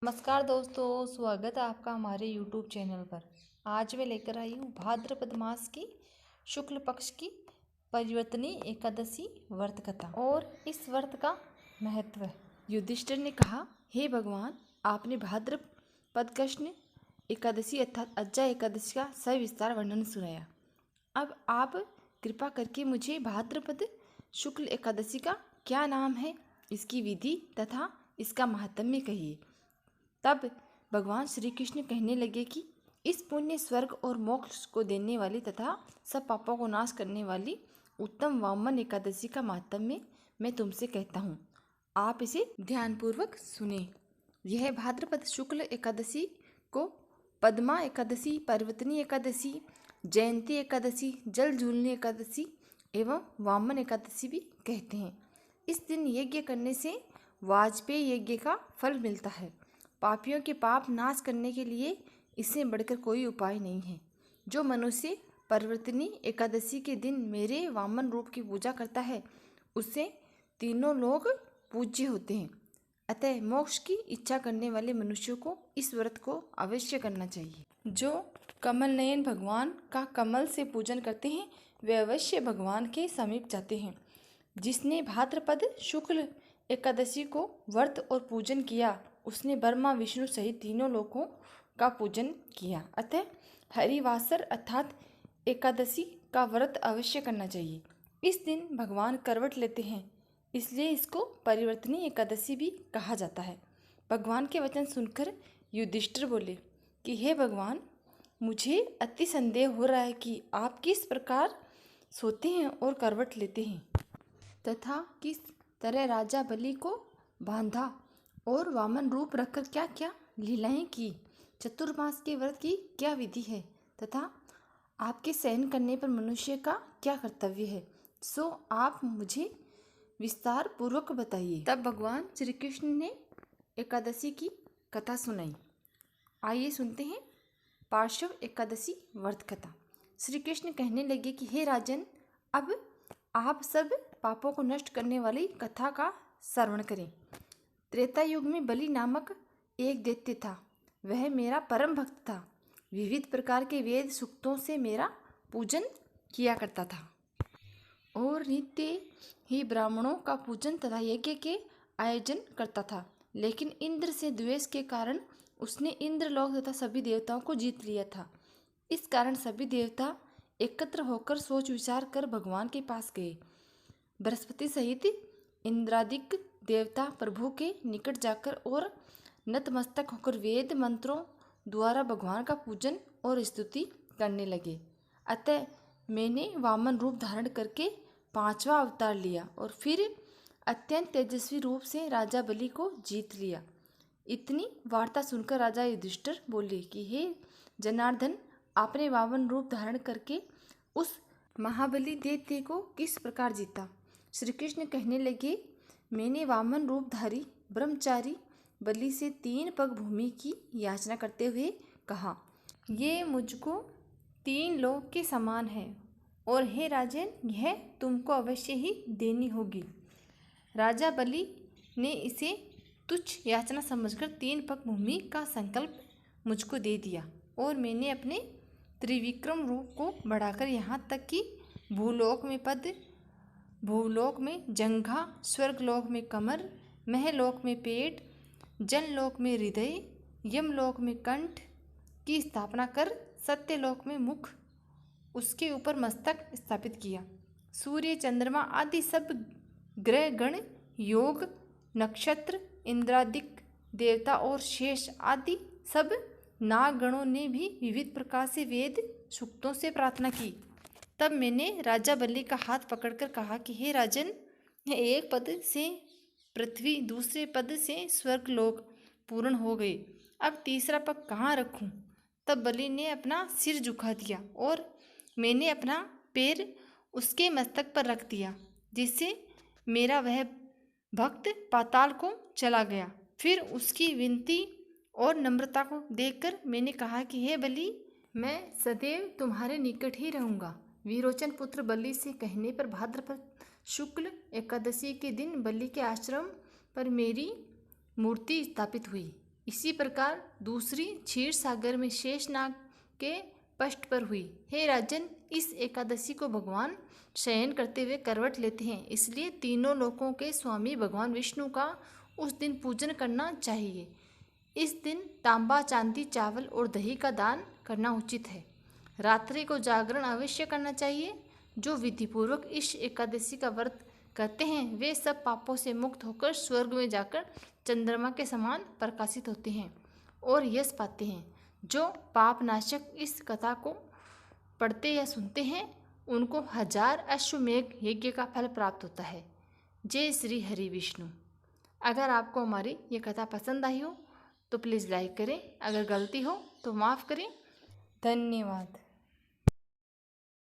नमस्कार दोस्तों, स्वागत है आपका हमारे YouTube चैनल पर। आज मैं लेकर आई हूँ भाद्रपद मास की शुक्ल पक्ष की परिवर्तनी एकादशी व्रत कथा और इस व्रत का महत्व। युधिष्ठिर ने कहा, हे भगवान, आपने भाद्रपद कृष्ण एकादशी अर्थात अज्जा एकादशी का सविस्तार वर्णन सुनाया। अब आप कृपा करके मुझे भाद्रपद शुक्ल एकादशी का क्या नाम है, इसकी विधि तथा इसका महात्म्य कहिए। तब भगवान श्री कृष्ण कहने लगे कि इस पुण्य स्वर्ग और मोक्ष को देने वाली तथा सब पापों को नाश करने वाली उत्तम वामन एकादशी का महात्म्य मैं तुमसे कहता हूँ। आप इसे ध्यानपूर्वक सुने। यह भाद्रपद शुक्ल एकादशी को पद्मा एकादशी, पर्वतनी एकादशी, जयंती एकादशी, जल झूलनी एकादशी एवं वामन एकादशी भी कहते हैं। इस दिन यज्ञ करने से वाजपेय यज्ञ का फल मिलता है। पापियों के पाप नाश करने के लिए इससे बढ़कर कोई उपाय नहीं है। जो मनुष्य पर्वतनी एकादशी के दिन मेरे वामन रूप की पूजा करता है, उससे तीनों लोग पूज्य होते हैं। अतः मोक्ष की इच्छा करने वाले मनुष्यों को इस व्रत को अवश्य करना चाहिए। जो कमल नयन भगवान का कमल से पूजन करते हैं, वे अवश्य भगवान के समीप जाते हैं। जिसने भाद्रपद शुक्ल एकादशी को व्रत और पूजन किया, उसने ब्रह्मा विष्णु सहित तीनों लोकों का पूजन किया। अतः हरिवासर अर्थात एकादशी का व्रत अवश्य करना चाहिए। इस दिन भगवान करवट लेते हैं, इसलिए इसको परिवर्तनी एकादशी भी कहा जाता है। भगवान के वचन सुनकर युधिष्ठिर बोले कि हे भगवान, मुझे अति संदेह हो रहा है कि आप किस प्रकार सोते हैं और करवट लेते हैं तथा किस तरह राजा बलि को बांधा और वामन रूप रखकर क्या क्या लीलाएं की। चतुर्मास के व्रत की क्या विधि है तथा आपके सहन करने पर मनुष्य का क्या कर्तव्य है, सो आप मुझे विस्तार पूर्वक बताइए। तब भगवान श्री कृष्ण ने एकादशी की कथा सुनाई। आइए सुनते हैं पार्श्व एकादशी व्रत कथा। श्री कृष्ण कहने लगे कि हे राजन, अब आप सब पापों को नष्ट करने वाली कथा का श्रवण करें। त्रेता युग में बलि नामक एक दैत्य था। वह मेरा परम भक्त था। विविध प्रकार के वेद सूक्तों से मेरा पूजन किया करता था और नित्य ही ब्राह्मणों का पूजन तथा यज्ञ के आयोजन करता था। लेकिन इंद्र से द्वेष के कारण उसने इंद्रलोक तथा सभी देवताओं को जीत लिया था। इस कारण सभी देवता एकत्र होकर सोच विचार कर भगवान के पास गए। बृहस्पति सहित इंद्रादिक देवता प्रभु के निकट जाकर और नतमस्तक होकर वेद मंत्रों द्वारा भगवान का पूजन और स्तुति करने लगे। अतः मैंने वामन रूप धारण करके 5वां अवतार लिया और फिर अत्यंत तेजस्वी रूप से राजा बलि को जीत लिया। इतनी वार्ता सुनकर राजा युधिष्ठिर बोले कि हे जनार्दन, आपने वामन रूप धारण करके उस महाबली दैत्य को किस प्रकार जीता। श्री कृष्ण कहने लगे, मैंने वामन रूपधारी ब्रह्मचारी बलि से 3 पग भूमि की याचना करते हुए कहा, ये मुझको 3 लोक के समान है और हे राजन, यह तुमको अवश्य ही देनी होगी। राजा बलि ने इसे तुच्छ याचना समझकर 3 पग भूमि का संकल्प मुझको दे दिया और मैंने अपने त्रिविक्रम रूप को बढ़ाकर यहाँ तक कि भूलोक में पद, भूलोक में जंघा, स्वर्गलोक में कमर, महलोक में पेट, जनलोक में हृदय, यमलोक में कंठ की स्थापना कर सत्यलोक में मुख, उसके ऊपर मस्तक स्थापित किया। सूर्य, चंद्रमा आदि सब ग्रह गण, योग, नक्षत्र, इंद्रादिक देवता और शेष आदि सब नागगणों ने भी विविध प्रकार से वेद सूक्तों से प्रार्थना की। तब मैंने राजा बलि का हाथ पकड़कर कहा कि हे राजन, एक पद से पृथ्वी, दूसरे पद से स्वर्गलोक पूर्ण हो गए। अब तीसरा पग कहाँ रखूं? तब बलि ने अपना सिर झुका दिया और मैंने अपना पैर उसके मस्तक पर रख दिया, जिससे मेरा वह भक्त पाताल को चला गया। फिर उसकी विनती और नम्रता को देखकर मैंने कहा कि हे बलि, मैं सदैव तुम्हारे निकट ही रहूँगा। विरोचन पुत्र बलि से कहने पर भाद्रपद शुक्ल एकादशी के दिन बलि के आश्रम पर मेरी मूर्ति स्थापित हुई। इसी प्रकार दूसरी क्षीर सागर में शेषनाग के पष्ट पर हुई। हे राजन, इस एकादशी को भगवान शयन करते हुए करवट लेते हैं, इसलिए तीनों लोकों के स्वामी भगवान विष्णु का उस दिन पूजन करना चाहिए। इस दिन तांबा, चांदी, चावल और दही का दान करना उचित है। रात्रि को जागरण अवश्य करना चाहिए। जो विधिपूर्वक इस एकादशी का व्रत करते हैं वे सब पापों से मुक्त होकर स्वर्ग में जाकर चंद्रमा के समान प्रकाशित होते हैं और यश पाते हैं। जो पाप नाशक इस कथा को पढ़ते या सुनते हैं उनको 1000 अश्वमेघ यज्ञ का फल प्राप्त होता है। जय श्री हरि विष्णु। अगर आपको हमारी ये कथा पसंद आई हो तो प्लीज़ लाइक करें, अगर गलती हो तो माफ़ करें। धन्यवाद।